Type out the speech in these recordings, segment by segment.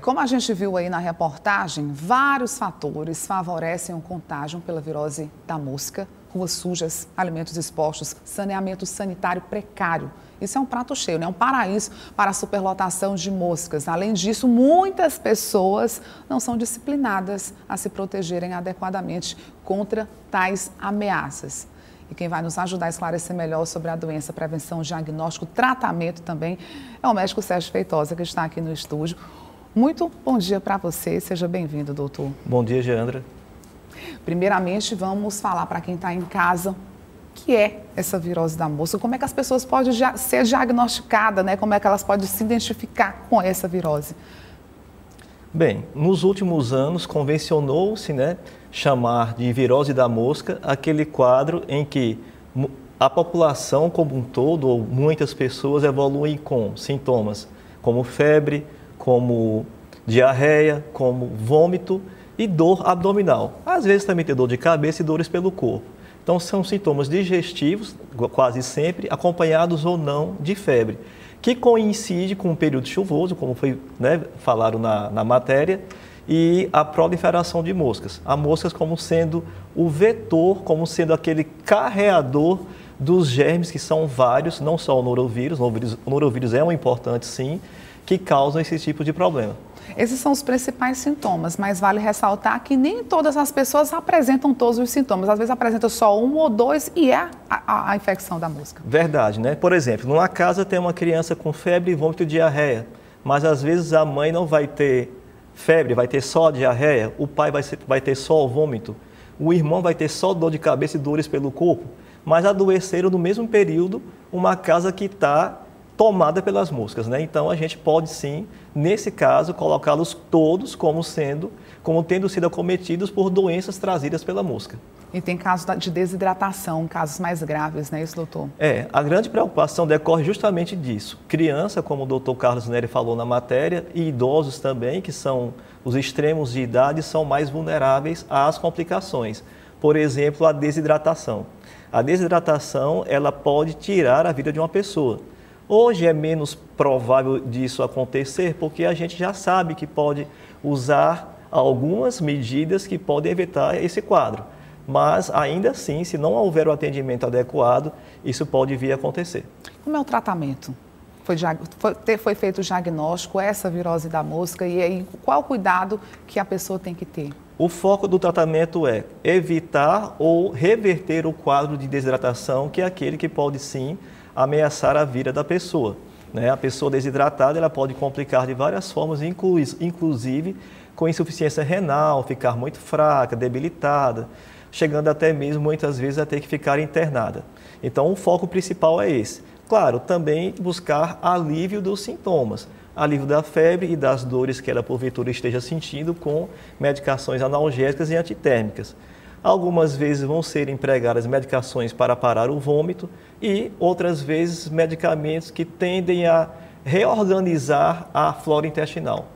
Como a gente viu aí na reportagem, vários fatores favorecem o contágio pela virose da mosca. Ruas sujas, alimentos expostos, saneamento sanitário precário. Isso é um prato cheio, né? Um paraíso para a superlotação de moscas. Além disso, muitas pessoas não são disciplinadas a se protegerem adequadamente contra tais ameaças. E quem vai nos ajudar a esclarecer melhor sobre a doença, prevenção, diagnóstico, tratamento também, é o médico Sérgio Feitosa, que está aqui no estúdio. Muito bom dia para você, seja bem-vindo, doutor. Bom dia, Geandra. Primeiramente, vamos falar para quem está em casa o que é essa virose da mosca, como é que as pessoas podem ser diagnosticadas, né? Como é que elas podem se identificar com essa virose? Bem, nos últimos anos convencionou-se, né, chamar de virose da mosca aquele quadro em que a população como um todo, ou muitas pessoas, evoluem com sintomas como febre, como diarreia, como vômito e dor abdominal. Às vezes também tem dor de cabeça e dores pelo corpo. Então são sintomas digestivos, quase sempre, acompanhados ou não de febre, que coincide com um período chuvoso, como foi, né, falaram na matéria, e a proliferação de moscas. As moscas como sendo o vetor, como sendo aquele carreador dos germes, que são vários, não só o norovírus. O norovírus é um importante sim, que causam esse tipo de problema. Esses são os principais sintomas, mas vale ressaltar que nem todas as pessoas apresentam todos os sintomas. Às vezes apresenta só um ou dois e é a infecção da mosca. Verdade, né? Por exemplo, numa casa tem uma criança com febre, vômito e diarreia, mas às vezes a mãe não vai ter febre, vai ter só diarreia, o pai vai ter só o vômito, o irmão vai ter só dor de cabeça e dores pelo corpo, mas adoeceram no mesmo período uma casa que está tomada pelas moscas, né? Então a gente pode sim, nesse caso, colocá-los todos como tendo sido acometidos por doenças trazidas pela mosca. E tem casos de desidratação, casos mais graves, não é isso, doutor? A grande preocupação decorre justamente disso. Criança, como o doutor Carlos Neri falou na matéria, e idosos também, que são os extremos de idade, são mais vulneráveis às complicações. Por exemplo, a desidratação. A desidratação, ela pode tirar a vida de uma pessoa. Hoje é menos provável disso acontecer porque a gente já sabe que pode usar algumas medidas que podem evitar esse quadro. Mas ainda assim, se não houver o atendimento adequado, isso pode vir a acontecer. Como é o tratamento? Foi feito o diagnóstico, essa virose da mosca, e aí qual o cuidado que a pessoa tem que ter? O foco do tratamento é evitar ou reverter o quadro de desidratação, que é aquele que pode sim ameaçar a vida da pessoa, né? A pessoa desidratada ela pode complicar de várias formas, inclusive com insuficiência renal, ficar muito fraca, debilitada, chegando até mesmo muitas vezes a ter que ficar internada. Então o foco principal é esse. Claro, também buscar alívio dos sintomas, alívio da febre e das dores que ela porventura esteja sentindo com medicações analgésicas e antitérmicas. Algumas vezes vão ser empregadas medicações para parar o vômito e outras vezes medicamentos que tendem a reorganizar a flora intestinal.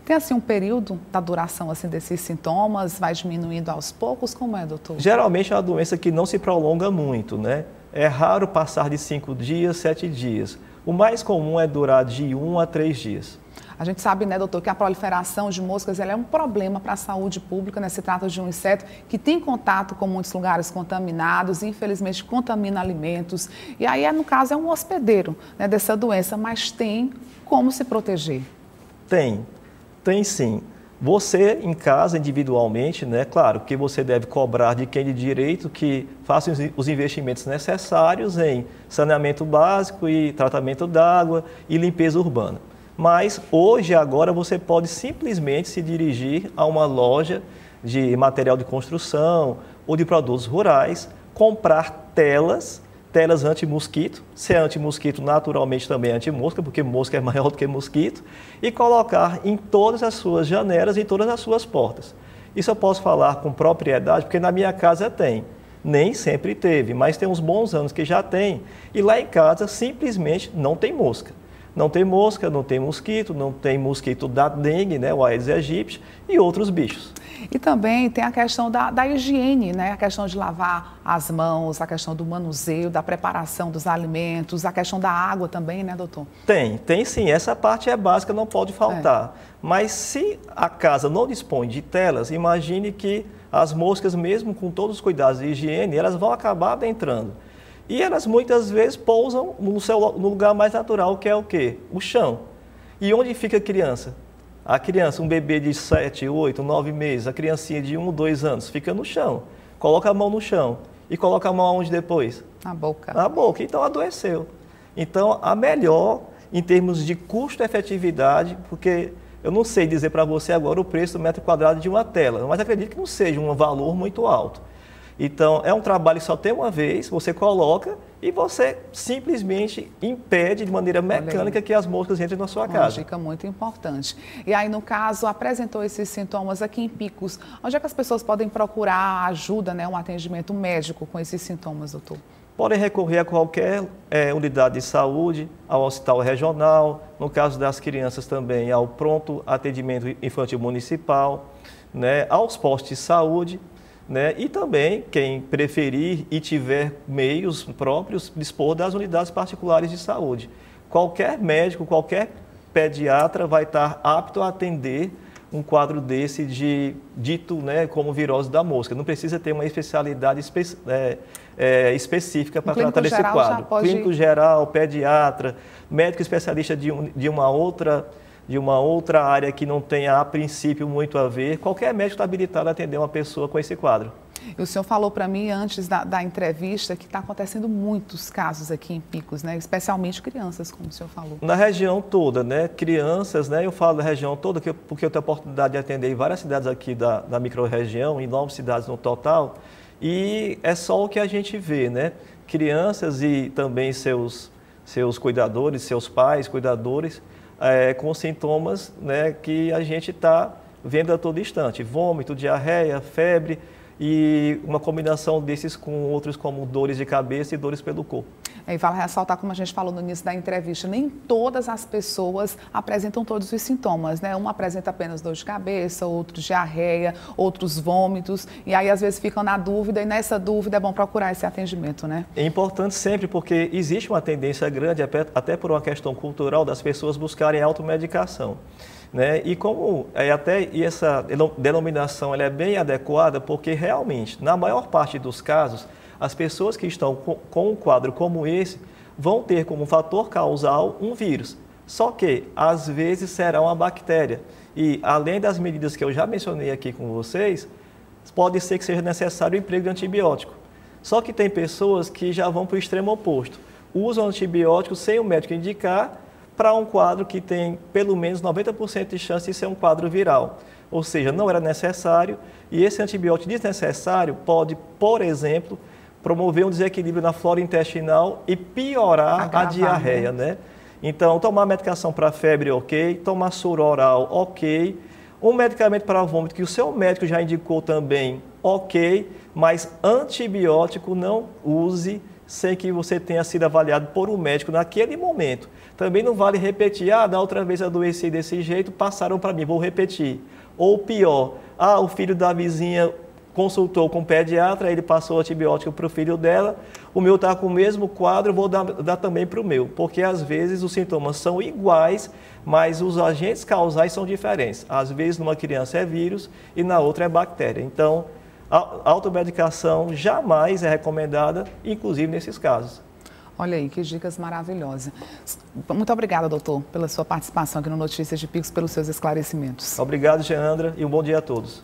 Tem assim um período da duração assim desses sintomas, vai diminuindo aos poucos? Como é, doutor? Geralmente é uma doença que não se prolonga muito, né? É raro passar de 5 dias, 7 dias. O mais comum é durar de 1 a 3 dias. A gente sabe, né, doutor, que a proliferação de moscas ela é um problema para a saúde pública, né? Se trata de um inseto que tem contato com muitos lugares contaminados, infelizmente contamina alimentos. E aí, no caso, é um hospedeiro, né, dessa doença, mas tem como se proteger? Tem sim. Você, em casa, individualmente, né, claro que você deve cobrar de quem de direito que faça os investimentos necessários em saneamento básico e tratamento d'água e limpeza urbana. Mas hoje, agora, você pode simplesmente se dirigir a uma loja de material de construção ou de produtos rurais, comprar telas anti-mosquito, se é anti-mosquito, naturalmente também é anti-mosca, porque mosca é maior do que mosquito, e colocar em todas as suas janelas e em todas as suas portas. Isso eu posso falar com propriedade, porque na minha casa tem. Nem sempre teve, mas tem uns bons anos que já tem, e lá em casa simplesmente não tem mosca. Não tem mosca, não tem mosquito da dengue, né, o Aedes aegypti e outros bichos. E também tem a questão da higiene, né? A questão de lavar as mãos, a questão do manuseio, da preparação dos alimentos, a questão da água também, né, doutor? Tem sim. Essa parte é básica, não pode faltar. Mas se a casa não dispõe de telas, imagine que as moscas, mesmo com todos os cuidados de higiene, elas vão acabar adentrando. E elas muitas vezes pousam no lugar mais natural, que é o quê? O chão. E onde fica a criança? A criança, um bebê de 7, 8, 9 meses, a criancinha de 1, 2 anos, fica no chão. Coloca a mão no chão. E coloca a mão aonde depois? Na boca. Na boca. Então adoeceu. Então a melhor, em termos de custo-efetividade, porque eu não sei dizer para você agora o preço do metro quadrado de uma tela, mas acredito que não seja um valor muito alto. Então, é um trabalho que só tem uma vez, você coloca e você simplesmente impede de maneira mecânica que as moscas entrem na sua casa. Uma dica muito importante. E aí, no caso, apresentou esses sintomas aqui em Picos, onde é que as pessoas podem procurar ajuda, né, um atendimento médico com esses sintomas, doutor? Podem recorrer a qualquer unidade de saúde, ao hospital regional, no caso das crianças também ao pronto atendimento infantil municipal, né, aos postos de saúde, né, e também, quem preferir e tiver meios próprios, dispor das unidades particulares de saúde. Qualquer médico, qualquer pediatra vai estar apto a atender um quadro desse dito, né, como virose da mosca. Não precisa ter uma especialidade específica para tratar desse quadro. Clínico geral, pediatra, médico especialista de uma outra área que não tenha, a princípio, muito a ver. Qualquer médico está habilitado a atender uma pessoa com esse quadro. E o senhor falou para mim, antes da entrevista, que está acontecendo muitos casos aqui em Picos, né? Especialmente crianças, como o senhor falou. Na região toda, né? Crianças, né? Eu falo da região toda porque eu tenho a oportunidade de atender em várias cidades aqui da microrregião, em 9 cidades no total, e é só o que a gente vê, né? Crianças e também seus cuidadores, seus pais, cuidadores, com sintomas, né, que a gente está vendo a todo instante. Vômito, diarreia, febre e uma combinação desses com outros como dores de cabeça e dores pelo corpo. E vale ressaltar, como a gente falou no início da entrevista, nem todas as pessoas apresentam todos os sintomas, né? Um apresenta apenas dor de cabeça, outros diarreia, outros vômitos, e aí às vezes ficam na dúvida, e nessa dúvida é bom procurar esse atendimento, né? É importante sempre, porque existe uma tendência grande, até por uma questão cultural, das pessoas buscarem automedicação. Né? E como essa denominação ela é bem adequada, porque realmente, na maior parte dos casos, as pessoas que estão com um quadro como esse vão ter como fator causal um vírus. Só que, às vezes, será uma bactéria. E, além das medidas que eu já mencionei aqui com vocês, pode ser que seja necessário o emprego de antibiótico. Só que tem pessoas que já vão para o extremo oposto. Usam antibiótico sem o médico indicar, para um quadro que tem pelo menos 90% de chance de ser um quadro viral. Ou seja, não era necessário, e esse antibiótico desnecessário pode, por exemplo, promover um desequilíbrio na flora intestinal e piorar a diarreia, né? Então, tomar medicação para febre, ok. Tomar soro oral, ok. Um medicamento para vômito que o seu médico já indicou também, ok. Mas antibiótico não use sem que você tenha sido avaliado por um médico naquele momento. Também não vale repetir, da outra vez adoeci desse jeito, passaram para mim, vou repetir. Ou pior, o filho da vizinha consultou com o pediatra, ele passou antibiótico para o filho dela, o meu está com o mesmo quadro, vou dar também para o meu. Porque às vezes os sintomas são iguais, mas os agentes causais são diferentes. Às vezes numa criança é vírus e na outra é bactéria. Então, a automedicação jamais é recomendada, inclusive nesses casos. Olha aí, que dicas maravilhosas. Muito obrigada, doutor, pela sua participação aqui no Notícias de Picos, pelos seus esclarecimentos. Obrigado, Geandra, e um bom dia a todos.